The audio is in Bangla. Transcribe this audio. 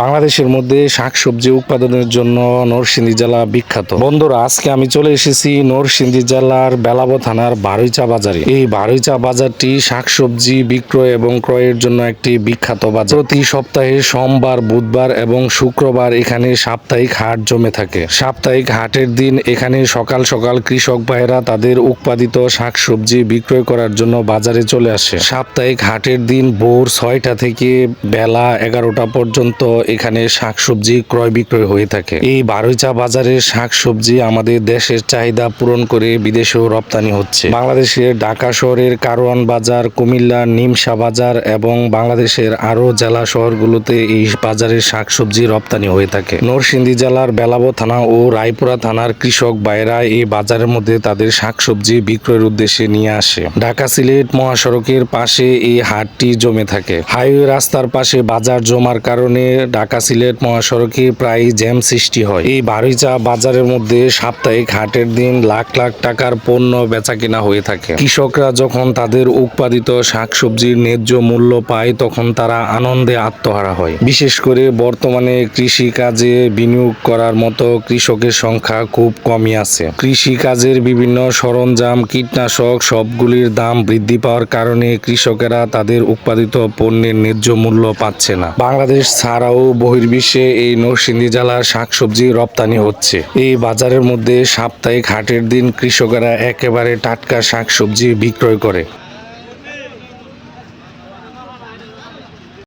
বাংলাদেশের মধ্যে শাকসবজি উৎপাদনের জন্য নরসিংদী জেলা বিখ্যাত। বন্ধুরা, আজকে আমি চলে এসেছি নরসিংদী জেলার বেলাব থানার বারুইচা বাজারে। এই বারুইচা বাজারটি শাকসবজি বিক্রয় এবং ক্রয়ের জন্য একটি বিখ্যাত বাজার। প্রতি সপ্তাহে সোমবার, বুধবার এবং শুক্রবার এখানে সাপ্তাহিক হাট জমে থাকে। সাপ্তাহিক হাটের দিন এখানে সকাল সকাল কৃষক ভাইরা তাদের উৎপাদিত শাকসবজি বিক্রয় করার জন্য বাজারে চলে আসে। সাপ্তাহিক হাটের দিন ভোর 6টা থেকে বেলা 11টা পর্যন্ত এখানে শাকসবজি ক্রয় বিক্রয় হয়ে থাকে। এই বারুইচা বাজারের শাকসবজি আমাদের দেশের চাহিদা পূরণ করে বিদেশেও রপ্তানি হচ্ছে। বাংলাদেশের ঢাকা শহরের কারওয়ান বাজার, কুমিল্লার নিমসা বাজার এবং বাংলাদেশের আরো জেলা শহরগুলোতে এই বাজারের শাকসবজি রপ্তানি হয়ে থাকে। নরসিংদী জেলার বেলাব থানা ও রায়পুরা থানার কৃষক ভাইরা এই বাজারের মধ্যে তাদের শাকসবজি বিক্রয়ের উদ্দেশ্যে নিয়ে আসে। ঢাকা সিলেট মহাসড়কের পাশে এই হাটটি জমে থাকে। হাইওয়ে রাস্তার পাশে বাজার জমার কারণে ঢাকা সিলেট মহাসড়কে প্রায় জ্যাম সৃষ্টি হয়। এই বারুইচা বাজারের মধ্যে সাপ্তাহিক হাটের দিন লাখ লাখ টাকার পণ্য বেচা কেনা হয়ে থাকে। কৃষকরা যখন তাদের উৎপাদিত শাকসবজির ন্যায্য মূল্য পায় তখন তারা আনন্দে আত্মহারা হয়। বিশেষ করে বর্তমানে কৃষি কাজে বিনিয়োগ করার মতো কৃষকের সংখ্যা খুব কমই আছে। কৃষি কাজের বিভিন্ন সরঞ্জাম, কীটনাশক সবগুলির দাম বৃদ্ধি পাওয়ার কারণে কৃষকেরা তাদের উৎপাদিত পণ্যের ন্যায্য মূল্য পাচ্ছে না। বাংলাদেশ ছাড়াও বহির্বিশ্বে এই নরসিংদী জেলার শাকসবজি রপ্তানি হচ্ছে। এই বাজারের মধ্যে সাপ্তাহিক হাটের দিন কৃষকেরা একেবারে টাটকা শাকসবজি বিক্রয় করে।